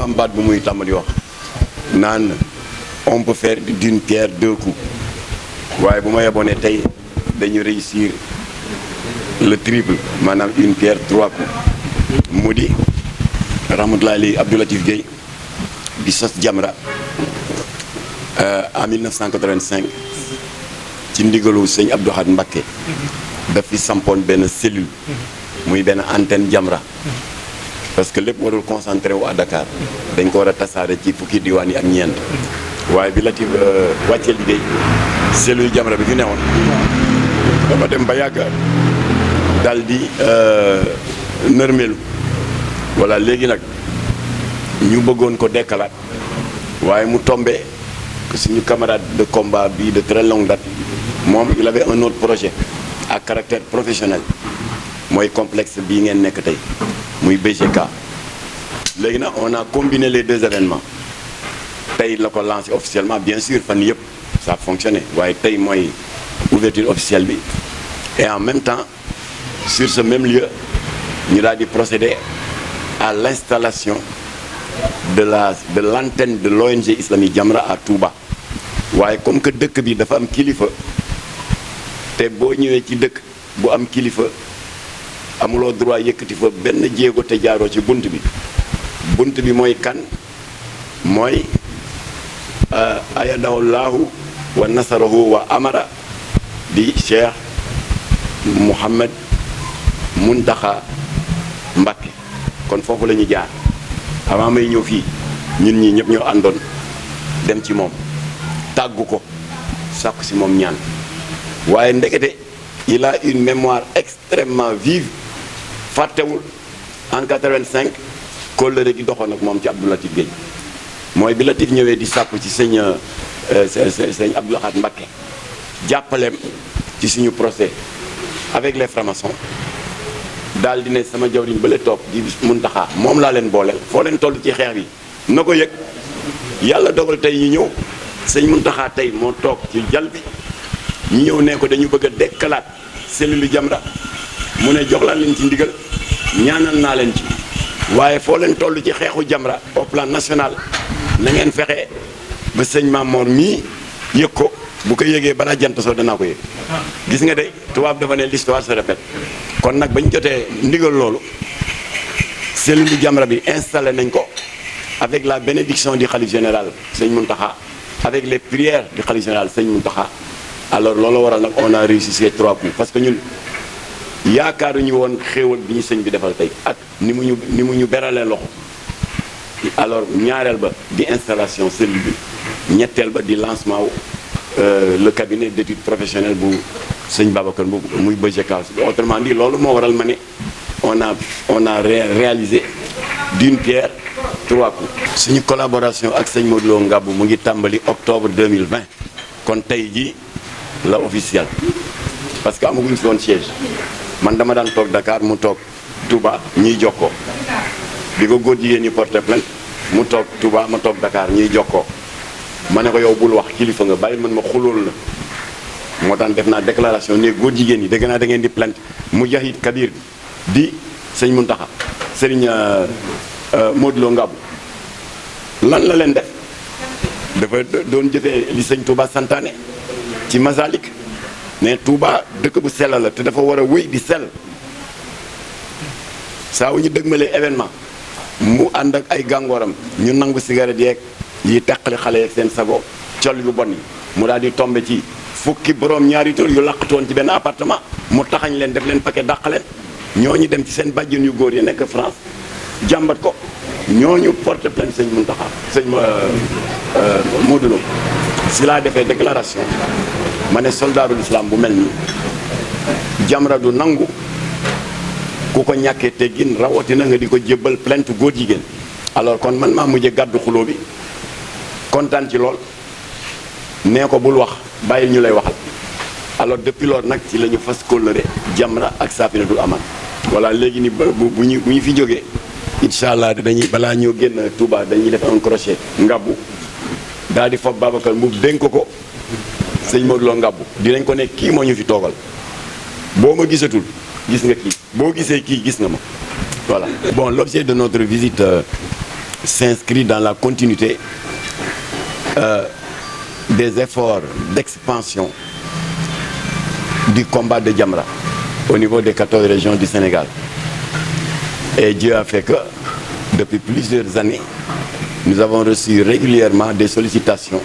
am baat bu muy tàmbali wax naan on peut faire d'une pierre deux coups waaye bu ma yeboo ne tey dañu réussir le triple maanaam une pierre trois coups mu di rahmatullahi alayhi Abdou Latif Gueye di sos Jamra en 1985 ci ndigalu sëñ Abdou Khad Mbacké daf fi sampoon benn cellule muy benn antenne Jamra parce que lépp warul concentré wu à Dakar dañ ko war a tasaare ci fukki diwaan yi ak ñeent waaye bi Latif wàccee liggéey cellule Jamra bi fi newoon dafa dem ba yàgg daal di nërmeelu voilà léegi nag ñu bëggoon ko dekkalaat waaye mu tombé que suñu camarade de combat bi de très longue date moom il avait un autre projet à caractère professionnel mooy complexe bii ngeen nekk tey muy BGK léegi nag on a combiné les deux événements tey la ko lancé officiellement bien sûr fan yëpp ça a fonctionné waaye tey mooy ouverture officielle bi et en même temps sur ce même lieu ñu daal di procéder à l'installation de l'antenne de l'ONG islamique Jamra à Touba waaye comme que dëkk bi dafa am kilifa te boo ñëwee ci dëkk bu am kilifa amuloo droit yëkkati fa benn jéego te jaaroo ci bunt bi mooy kan mooy ayadahu llahu wa nasarahu wa amara di Cheikh Mouhamed Mountakha Mbacké kon foofu la ñu jaar avant may ñëw fii ñun ñii ñëpp ñoo àndoon dem ci moom tàggu ko sàkku si moom ñaan waaye ndekete il a une mémoire extrêmement vive fàttewul en 85 kóllëre gi doxoon ak moom ci Abdou Latif Gueye mooy bi Latif ñëwee di sàkku ci sëñ Abdou Khad Mbacké jàppaleem ci suñu procès avec les francs-maçons daal di ne sama jawriñ ba le toog di Muntaxa moom laa leen booleel foo leen toll ci xeex bi na ko yëg yàlla dogal tey ñu ñëw sëñ Muntaxa tey moo toog ci jal bi ñu ñëw ne ko dañu bëgg a dekkalaat cellule Jamra mu ne jox laan leen ci ndigal ñaanal naa leen ci waaye foo leen toll ci xeexu Jamra au plan national na ngeen fexe ba sëñ Mamor mii yëg ko bu ko yëgee balaa jant soo danaa ko yëg gis nga de tubaab dafa ne l'histoire se répète kon nag bañ jotee ndigal loolu cellule Jamra bi installé nañ ko avec la bénédiction du khalife général sëñ Mountakha avec les prières du khalife général sëñ Mountakha alors loolu waral nag on a réussi ces trois coups parce que ñun yaakaaruñu woon xéewal bi ñu sëñ bi defal tey ak ni mu ñu beralee loxo alors ñaareel ba di installation cellule bi ñetteel ba di lancement wu le cabinet d'études professionnelles bu sëñ Babacar Mboup muy BGK autrement dit loolu moo waral ma ne on a réalisé d'une pierre trois coups. suñu collaboration ak sëñ Modou Lo Ngabou mu ngi tàmbali octobre 2020 kon tey jii la officiel parce que amaguñ fi woon siège man dama daan toog Dakar mu toog Touba ñuy jokkoo bi ko góor jigéen ñi porté plainte mu toog Touba ma toog Dakar ñuy jokkoo ma ne ko yow bul wax kilifa nga bàyyi man ma xulool la moo tax def naa déclaration ne góor jigéen ñi dégg naa da ngeen di plainte Mujahid Kabir di sëñ Muntaxa sëriñ Modou Lo Ngabou lan la leen def dafa doon jëfee li sëñ Touba santaane ci Masalik ne Touba dëkk bu sell la te dafa war a wéy di sell saa wu ñu dëgmalee événement mu ànd ak ay gàngooram ñu nangu cigarette yeeg yi teqali xale yeeg seen sago col yu bon yi mu daal di tombe ci fukki borom ñaari tur yu laqatoon ci benn appartement mu taxañ leen def leen paquet dàq leen ñooñu dem ci seen bàjjen yu góor yi nekk France jàmbat ko ñooñu porte plainte sëñ Muntaxa sëñ Modou Lo si laa defee déclaration ma ne soldaarul islam bu mel ni Jamra du nangu ku ko ñàkkee teggin rawatina nga di ko jébbal plainte góor jigéen alors kon man maa mujjee gàddu xuloo bi kontaan ci lool nee ko bul wax bàyyil ñu lay waxal alors depuis loolu nag ci la ñu fas kóllëre Jamra ak Safinatul Aman voilà léegi ni bu ñu fi jógee incha allah dañuy balaa ñoo génn Touba dañuy def un crochet Ngabou daal di foog Babacar mu dénk ko sëñ Modou Lo Ngabou dinañ ko ne kii moo ñu fi toogal boo ma gisatul gis nga kii boo gisee kii gis nga ma voilà. Bon, l'objet de notre visite s'inscrit dans la continuité des efforts d'expansion du combat de Jamra au niveau des 14 régions du Sénégal. Et Dieu a fait que, depuis plusieurs années, nous avons reçu régulièrement des sollicitations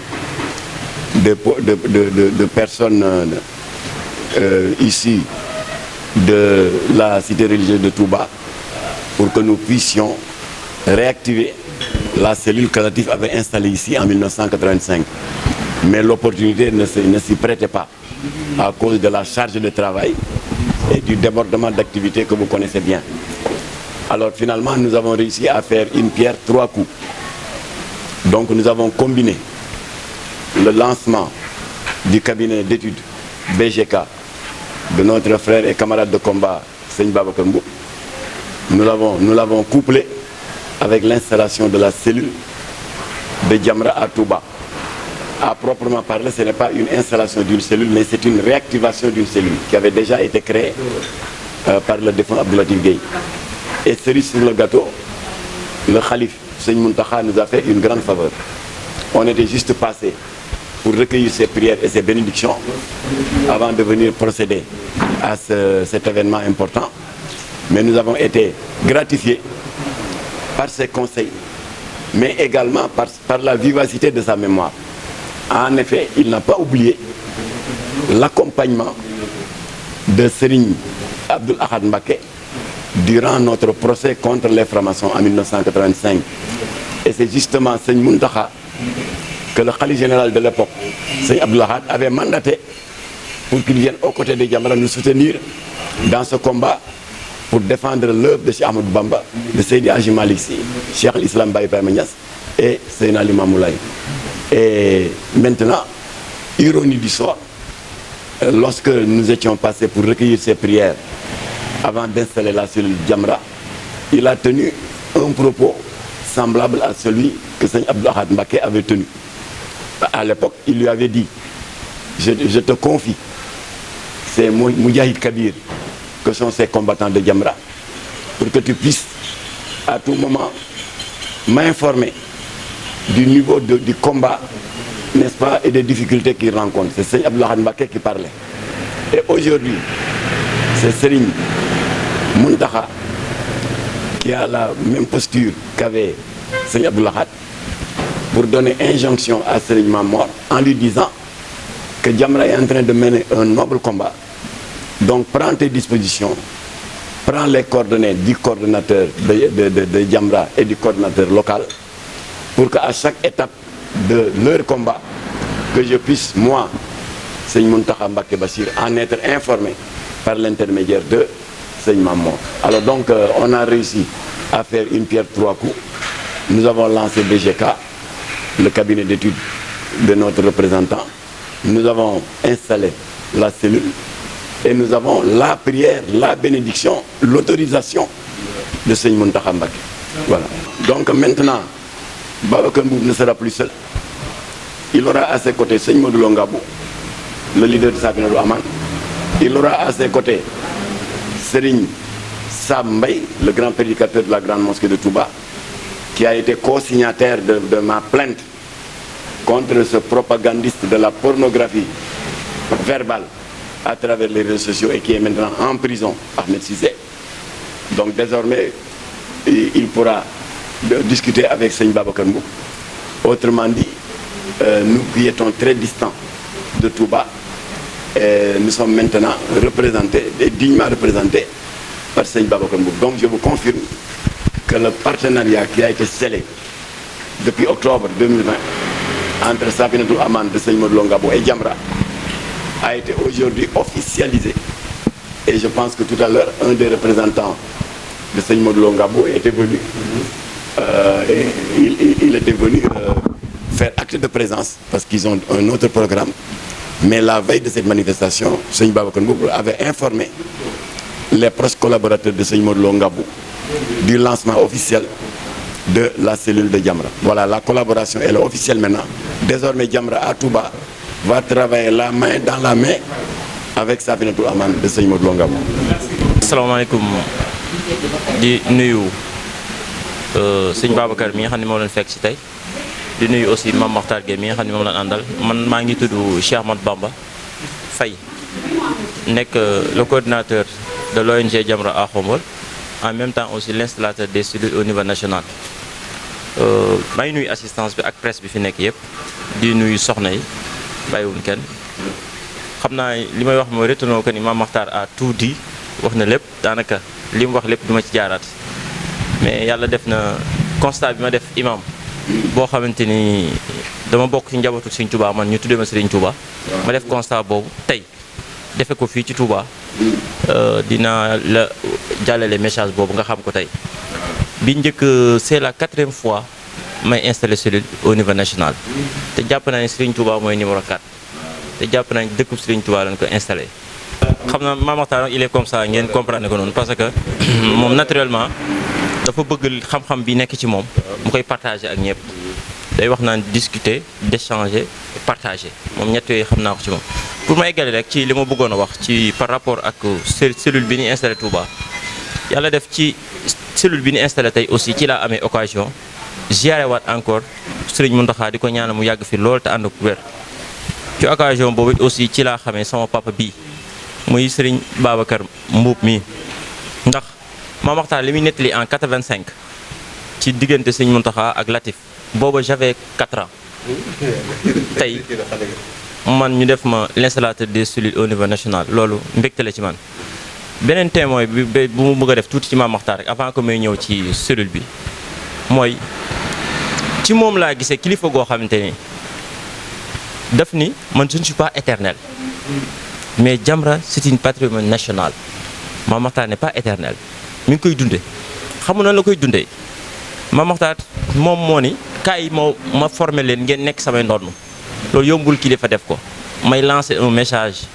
de personnes issues de la cité religieuse de Touba pour que nous puissions réactiver la cellule que Latif avait installée ici en 1985. Mais l'opportunité ne s'y prêtait pas à cause de la charge de travail et du débordement d'activités que vous connaissez bien. Alors finalement, nous avons réussi à faire une pierre trois coups. Donc nous avons combiné le lancement du cabinet d'études BGK de notre frère et camarade de combat Seigne Babacar Mboup. Nous l'avons couplé avec l'installation de la cellule de Jamra à Touba. À proprement parler, ce n'est pas une installation d'une cellule, mais c'est une réactivation d'une cellule qui avait déjà été créée par le défunt Abdoulatif Gueye. Et cerise sur le gâteau, le Khalif Seigne Muntakha nous a fait une grande faveur. On était juste passé pour recueillir ses prières et ses bénédictions avant de venir procéder à cet événement important. Mais nous avons été gratifiés par ses conseils, mais également par la vivacité de sa mémoire. En effet, il n'a pas oublié l'accompagnement de Serigne Abdoul Ahad Mbacké durant notre procès contre les francs-maçons en 1985. Et c'est justement Seigne Muntakha que le khalife général de l'époque, Seigne Abdoul Ahad, avait mandaté pour qu'il vienne aux côtés de Jamra nous soutenir dans ce combat pour défendre l'œuvre de Cheikh Ahmadou Bamba, de Seydi Hadji Malick Sy, Cheikh al-Islam Baye Ibrahima Niass et Seydina Limamou Laye. Et maintenant, ironie du sort, lorsque nous étions passés pour recueillir ses prières avant d'installer la cellule Jamra, il a tenu un propos semblable à celui que Seigne Abdoul Ahad Mbacké avait tenu. À l'époque, il lui avait dit, je te confie, c'est Moudjahid Kabir que sont ces combattants de Jamra, pour que tu puisses à tout moment m'informer du niveau du combat, n'est-ce pas, et des difficultés qu'ils rencontrent. C'est Seigne Abdoul Ahad Mbacké qui parlait. Et aujourd'hui, c'est Serigne Muntakha qui a la même posture qu'avait Seigne Abdoul Ahad pour donner injonction à Serigne Mamor en lui disant que Jamra est en train de mener un noble combat. Donc prends tes dispositions, prends les coordonnées du coordonnateur de Jamra et du coordonnateur local pour qu'à chaque étape de leur combat, que je puisse, moi, Seigne Muntakha Mbacké Bachir, en être informé par l'intermédiaire de Seigne Mamor. Alors donc, on a réussi à faire une pierre trois coups. Nous avons lancé BGK, le cabinet d'études de notre représentant. Nous avons installé la cellule et nous avons la prière, la bénédiction, l'autorisation de Seigne Muntakha Mbacké. Voilà. Donc maintenant, Babacar Mboup ne sera plus seul. Il aura à ses côtés Seigne Modou Lo Ngabou, le leader de Safinatou Aman. Il aura à ses côtés Serigne Sam Mbaye, le grand prédicateur de la grande mosquée de Touba, qui a été co-signataire de ma plainte contre ce propagandiste de la pornographie verbale à travers les réseaux sociaux et qui est maintenant en prison, Ahmed Cissé. Donc désormais, il pourra discuter avec Seigne Babacar Mboup. Autrement dit, nous qui étions très distants de Touba, nous sommes maintenant représentés, et dignement représentés par Seigne Babacar Mboup. Donc je vous confirme que le partenariat qui a été scellé depuis octobre 2020 entre Safinatou Aman de Seigne Modou Lo Ngabou et Jamra a été aujourd'hui officialisé. Et je pense que tout à l'heure, un des représentants de Seigne Modou Lo Ngabou était venu. Il était venu faire acte de présence parce qu'ils ont un autre programme. Mais la veille de cette manifestation, Seigne Babacar Mboup avait informé les proches collaborateurs de Seigne Modou Lo Ngabou du lancement officiel de la cellule de Jamra. Voilà, la collaboration elle est officielle maintenant. Désormais, Jamra à Touba va travailler la main dans la main avec Safinatou Aman de Seigne Modou Lo Ngabou. Asalaamaaleykum di nuyu sëñ Babacar mi nga xam ne moom lañ fekk si tey di nuyu aussi Mame Makhtar Gueye mi nga xam ne moom lañ àndal man maa ngi tudd Cheikh Ahmadou Bamba Faye nekk le coordinateur de l'ONG Jamra à Khombole, en même temps aussi l'installateur des cellules au niveau national. maa ngi nuyu assistance bi ak presse bi fi nekk yëpp di nuyu soxna yi bàyyiwuñ kenn xam naa li may wax mooy retenons que ni Mame Makhtar a tout dit wax na lépp daanaka li mu wax lépp duma ci jaaraat mais yàlla def na constat bi ma def imam boo xamante ni dama bokk ci njabootu Serigne Touba man ñu tuddee ma Serigne Touba ma def constat boobu tey defe ko fii ci Touba dina la jàllale message boobu nga xam ko tey bi njëkk c'est la 4e fois may installé cellule au niveau national te jàpp naa ne Serigne Touba mooy numéro 4 te jàpp naa ne dëkkub Serigne Touba lañ ko installé. xam naa Mame Makhtar il est comme ça ngeen comprendre ko noonu parce que moom naturellement dafa bëgg xam-xam bi nekk ci moom mu koy partager ak ñëpp day wax naan discuter d'échanger partager moom ñett yooyu xam naa ko ci moom. pour ma eggale rek ci li ma bëggoon a wax ci par rapport ak cellule bi ñu installé Touba yàlla def ci cellule bi ñu installé tey aussi ci laa amee occasion ziare waat encore Serigne Mountakha di ko ñaanal mu yàgg fi lool te ànd ak wér ci occasion boobu aussi ci laa xamee sama papa bii muy Serigne Babacar Mbuub mi ndax Mame Makhtar li muy nettali en 85 ci diggante Serigne Mountakha ak Latif booba j'avais 4 ans tey man ñu def ma l'installateur des cellules au niveau national loolu mbégte la ci man beneen témoin bi bu mu bëgg a def tuuti ci Mame Makhtar rek avant que may ñëw ci cellule bi mooy ci moom laa gisee kilifa goo xamante ni daf ni man je ne suis pas éternel mais Jamra c'est une patrimoine national Mame Makhtar n'est pas éternel mi ngi koy dundee xamu na la koy dundee Mame Makhtar moom moo ni kaay ma formé leen ngeen nekk samay ndonn loolu yombul kilifa def ko may lancer un message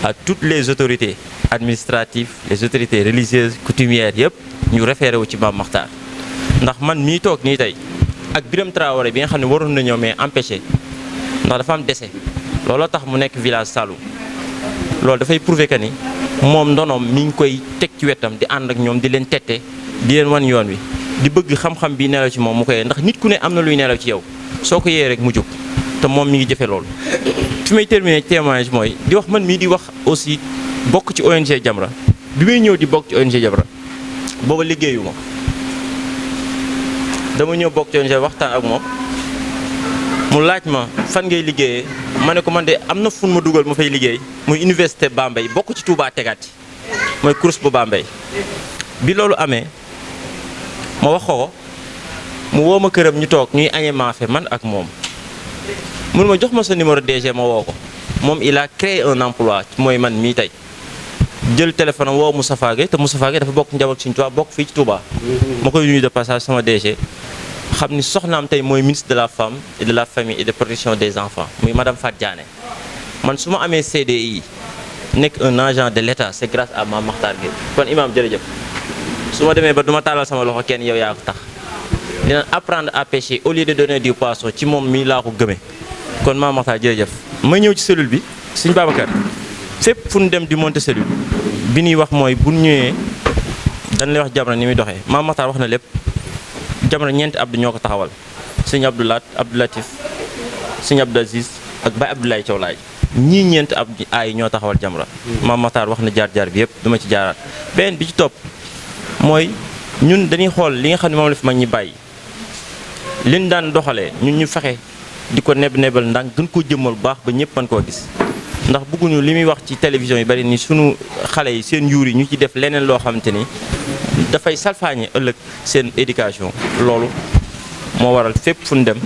à toutes les autorités administratives les autorités religieuses coutumières yëpp ñu référé wu ci Mame Makhtar ndax man mii toog nii tey ak Birame Traoré bi nga xam ne waroon na ñëw mais empêché ndax dafa am décès looloo tax mu nekk village Saloum loolu dafay prouver que ni moom ndonoom mi ngi koy teg ci wetam di ànd ak ñoom di leen tette di leen wan yoon wi di bëgg xam-xam bi nelaw ci moom mu koy ndax nit ku ne am na luy nelaw ci yow soo ko yee rek mu jóg te moom mi ngi jëfe loolu. fi may terminer témoignage mooy di wax man mii di wax aussi bokk ci ONG Jamra bi may ñëw di bokk ci ONG Jamra booba liggéeyu ma dama ñëw bokk ci ONG waxtaan ak moom mu laaj ma fan ngay liggéeyee ma ne ko man de am na fu ma dugal ma fay liggéey muy université Bambey bokk ci Touba Tegaat mooy course bu Bambey bi loolu amee ma wax ko mu woo ma këram ñu toog ñuy añee maafe man ak moom mun ma jox ma sa numéro DG ma woo ko moom il a créé un emploi mooy man mii tey jël téléphone am woo Moustapha Gueye te Moustapha Gueye dafa bokk njaboot Serigne Touba bokk fii ci Touba ma koy nuyu de passage sama DG xam ni soxnaam tey mooy ministre de la femme et de la famille et de protection des enfants muy madame Fat Diané man su ma amee CDI nekk un agent de l'État c'est grâce à Mame Makhtar Gueye kon imam jërëjëf su ma demee ba duma tàllal sama loxo kenn yow yaa ko tax dinañ apprendre à pêcher au lieu de donner du poisson ci moom mii laa ko gëmee kon Mame Makhtar jërëjëf ma ñëw ci cellule bi Serigne Babacar fépp fu ñu dem di monter cellule bi ñuy wax mooy bu ñu ñëwee dañ lay wax Jamra ni muy doxee Mame Makhtar wax na lépp Jamra ñeenti Abdou ñoo ko taxawal Serigne Abdou Lat Abdou Latif Serigne Abdou Aziz ak Baye Abdoulaye Thiaw Laye ñii ñeenti Abdou ay ñoo taxawal Jamra Mame Makhtar wax na jaar-jaar bi yëpp duma ci jaaraat beneen bi ci topp mooy ñun dañuy xool li nga xam ne moom la fi mag ñi bàyyi liñ daan doxalee ñun ñu fexe di ko nebal ndànk gën koo jëmmal bu baax ba ñëpp mën koo gis ndax bëgguñu li muy wax ci télévision yi bari ni sunu xale yi seen yuur yi ñu ci def leneen loo xamante ni dafay salfaañe ëllëg seen éducation loolu moo waral fépp fu ñu dem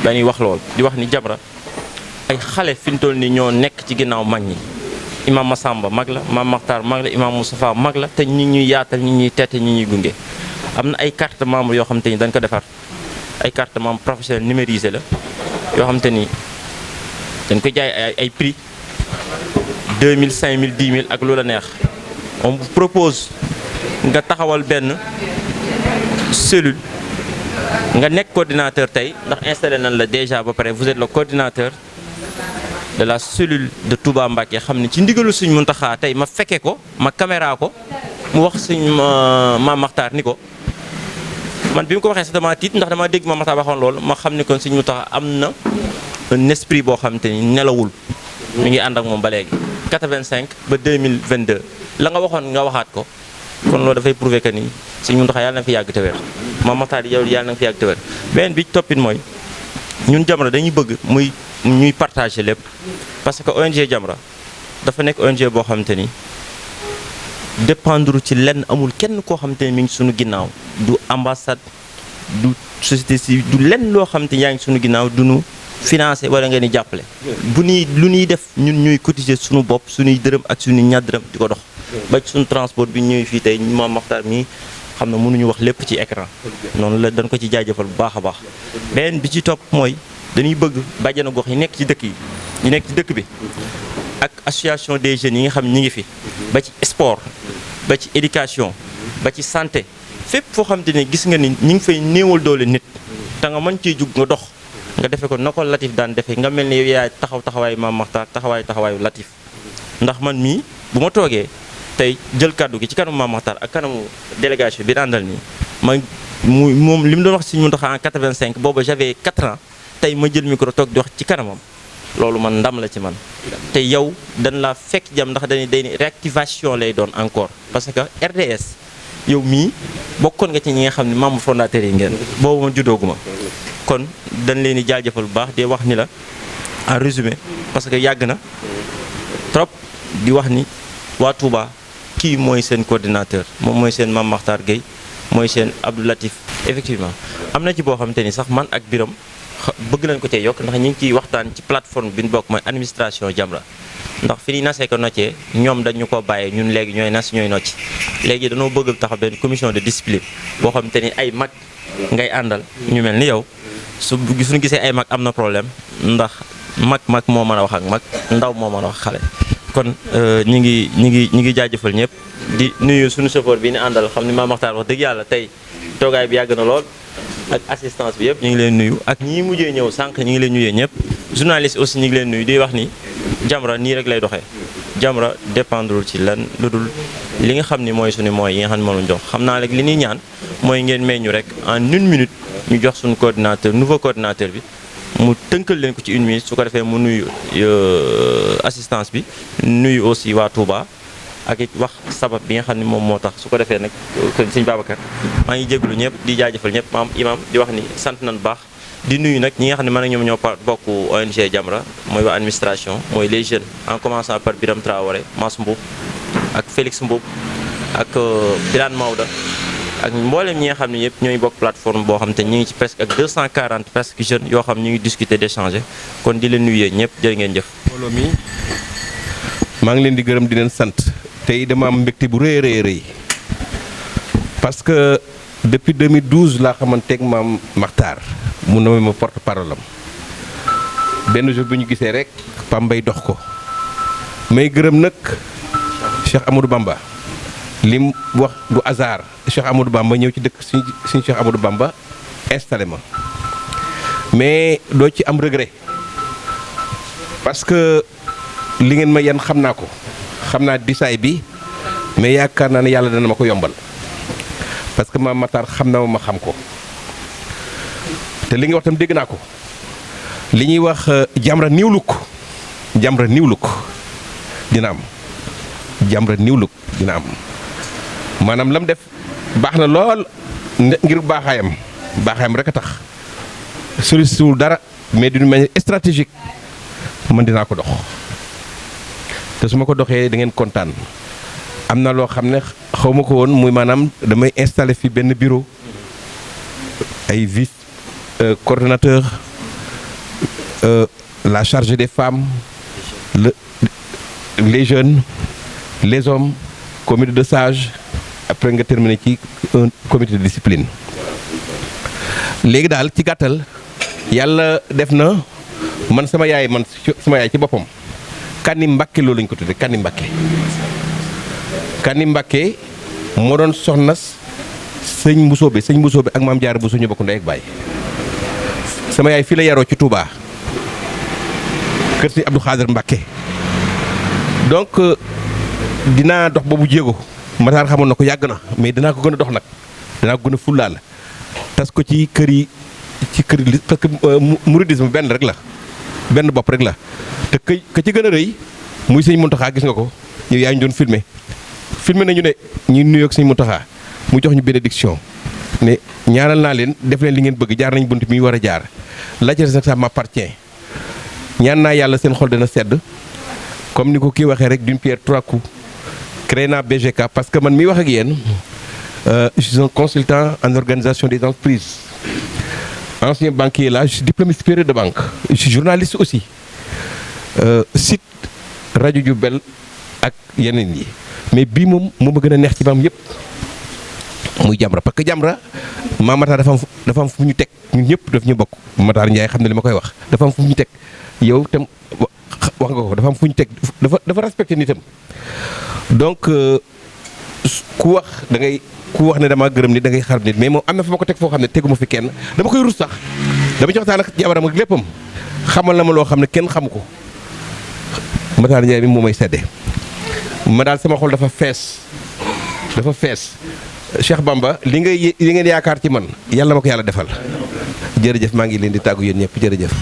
dañuy wax lool di wax ni Jamra ay xale fi ñu toll ni ñoo nekk ci ginnaaw mag ñi imam Massamba mag la Mame Makhtar mag la imam Moustapha mag la te ñi ñuy yaatal ñi ñuy tette ñi ñuy gunge am na ay carte membre yoo xamante ni dañ ko defar ay carte membre professionnel numérisé la yoo xamante ni dañ ko jaay ay prix 2000 5000 10 000 ak lu la neex on vous propose nga taxawal benn cellule nga nekk coordinateur tey ndax installé nañ la déjà ba pare vous êtes le coordinateur de la cellule de Touba Mbacké xam ne ci ndigalu Serigne Mountakha tey ma fekke ko ma caméra ko mu wax Serigne Mame Makhtar ni ko man bi mu ko waxee sax damaa tiit ndax damaa dégg Mame Makhtar waxoon loolu ma xam ne kon Serigne Mountakha am na un esprit boo xam te ni nelawul mi ngi ànd ak moom ba léegi 85 ba 2022 la nga waxoon nga waxaat ko kon loolu dafay prouver que ni Serigne Mountakha yàlla na fi yàgg te wér Mame Makhtar yow yàlla na fi yàgg te wér beneen bi ci toppit mooy ñun Jamra dañuy bëgg ñuy partager lépp parce que ONG Jamra dafa nekk ONG boo xamante ni dépendre ci lenn amul kenn koo xamante ni mi ngi suñu ginnaaw du ambassade du société civile du lenn loo xamante ni yaa ngi suñu ginnaaw du ñu financé wala nga ni jàppale bu ñuy lu ñuy def ñun ñuy cotiser suñu bopp suñuy dërëm ak suñuy ñaar dërëm di ko dox ba ci suñu transport bi ñuy fii tey Mame Makhtar mii xam na mënuñu wax lépp ci écran noonu la dañ ko ci jaajëfal bu baax a baax beneen bi ci topp mooy dañuy bëgg bàjjenu gox yi nekk ci dëkk yi nekk ci dëkk bi ak association des jeunes yi nga xam ñi ngi fi ba ci sport ba ci éducation ba ci santé fépp foo xamante ne gis nga ni ñi ngi fay néewal doole nit te nga mën ciy jug nga dox nga defe ko na ko Latif daan defee nga mel ni yow yaay taxawaayu Mame Makhtar taxawaayu Latif ndax man mii bu ma toogee tey jël kàddu gi ci kanamu Mame Makhtar ak kanamu délégation bi àndal nii moom li mu doon wax si ñu tax en 85 booba j'avais 4 ans tey ma jël micro toog di wax ci kanamam loolu man ndam la ci man te yow dañ la fekk jam ndax dañuy day réactivation lay doon encore parce que RDS yow mii bokkoon nga ci ñi nga xam ne membre fondateur yi ngeen boobu ma juddooguma kon dañ leen di jaajëfal bu baax di wax ni la en résumé parce que yàgg na trop di wax ni waa Touba kii mooy seen coordinateur moom mooy seen Mame Makhtar Gueye mooy seen Abdou Latif effectivement am na ci boo xamante ni sax man ak Biram bëgg nañ ko cee yokk ndax ñu ngi ciy waxtaan ci plateforme bi ñu bokk mooy administration Jamra ndax fi ñuy nasee ko noccee ñoom dañu ko bàyyee ñun léegi ñooy nas ñooy nocci léegi dañoo bëgg taxaw benn commission de discipline boo xamante ni ay mag ngay àndal ñu mel ni yow suñu gisee ay mag am na problème ndax mag moo mën a wax ak mag ndaw moo mën a wax xale kon ñi ngi jaajëfal ñëpp di nuyu suñu chauffeur bi ni àndal xam ni Mame Makhtar wax dëgg yàlla tey toogaay bi yàgg na lool ak assistance bi yëpp ñu ngi leen nuyu ak ñi mujjee ñëw sànq ñu ngi leen nuyee ñëpp journaliste aussi ñu ngi leen nuyu di wax ni Jamra nii rek lay doxee Jamra dépendrul ci lan lu dul li nga xam ni mooy suñu mooy yi nga xam ne moom lañu jox xam naa rek li ñuy ñaan mooy ngeen may ñu rek en 1 minute ñu jox suñu coordinateur nouveau coordinateur bi mu tënkal leen ko ci 1 minute su ko defee mu nuyu assistance bi nuyu aussi waa Touba ak it wax sabab bi nga xam ne moom moo tax su ko defee nag sëñ Babacar maa ngi jégalu ñëpp di jaajëfal ñëpp maam imam di wax ni sant nañu baax di nuyu nag ñi nga xam ne man ak ñoom ñoo bokk ONG Jamra mooy waa administration mooy les jeunes en commençant par Biram Traoré Mass Mboup ak Félix Mboup ak Birane Maouda ak mboolem ñi nga xam ne yëpp ñooy bokk plateforme boo xam te ñu ngi ci presque ak 240 presque jeunes yoo xam ñu ngi discuter d'échanger kon di leen nuyee ñëpp jërë ngeen jëf. mbooloo mi maa ngi leen di gërëm di leen sant tey dama am mbégte bu rëy rëy parce que depuis 2012 laa xamanteeg Mame Makhtar mu nommé ma porte parole am benn jour bu ñu gisee rek Pambay dox ko may gërëm nag Cheikh Amadou Bamba li mu wax du hasard Cheikh Amadou Bamba ñëw ci dëkk suñu Cheikh Amadou Bamba installé ma mais doo ci am regret parce que li ngeen ma yan xam naa ko xam naa disaay bi mais yaakaar naa ne yàlla dana ma ko yombal parce que Mame Makhtar xam na ma xam ko te li nga wax tam dégg naa ko li ñuy wax Jamra new look dina am Jamra new look dina am maanaam lam def baax na lool ngir baaxaayam rek a tax sollicité dara mais d'une manière stratégique man dinaa ko dox te su ma ko doxee da ngeen kontaan am na loo xam ne xaw ma ko woon muy maanaam damay installer fi benn bureau ay vice coordonnateur la charge des femmes les jeunes les hommes comité de sages après nga terminer ci un comité de discipline léegi daal ci gàttal yàlla def na man sama yaay ci boppam Kani Mbakke loolu lañ ko tuddee Kani Mbakke moo doon soxna sëñ Mbusoobe ak maam Jaara bu suñu bokk ndey ak baay sama yaay fii la yaroo ci Touba kër sëñ Abdou Khader Mbakke donc dinaa dox boobu jéego Matar xamoon na ko yàgg na mais dinaa ko gën a dox nag dinaa ko gën a fullaal tas ko ci kër yi parce que mouridisme benn rek la benn bopp rek la te ka ci gën a rëy muy sëñ Mountakha gis nga ko yow yaa ñu doon filmé nañu ne ñuy nuyoog sëñ Mountakha mu jox ñu bénédiction ne ñaanal naa leen def leen li ngeen bëgg jaar nañ bunt mi ñu war a jaar la ca ça m'appartient ñaan naa yàlla seen xol dana sedd comme ni ko kii waxee rek d'une pierre trois coups créé naa BGK parce que man miy wax ak yéen je suis un consultant en organisation des entreprises ancien banquier là je suis diplômé supérieur de banque je suis journaliste aussi site rajo Diourbel ak yeneen yi mais bii moom moo ma gën a neex ci maam yëpp muy Jamra parce que Jamra Mame Matar dafa am fu ñu teg ñun ñëpp daf ñu bokk Matar Ndiaye xam ne li ma koy wax dafa am fu ñu teg yow tam wax nga ko dafa am fu ñu teg dafa respecté nitam donc ku wax ne dama gërëm nit da ngay xarab nit mais moom am na fa ma ko teg foo xam ne teguma fi kenn dama koy rus sax dama ci waxtaan ak jabaram ak léppam xamal na ma loo xam ne kenn xamu ko Matar Ndiaye mi moo may sedde ma daal sama xol dafa fees Cheikh Bamba li ngeen yaakaar ci man yàlla ma ko yàlla defal jërëjëf maa ngi leen di tàggu yéen ñëpp jërëjëf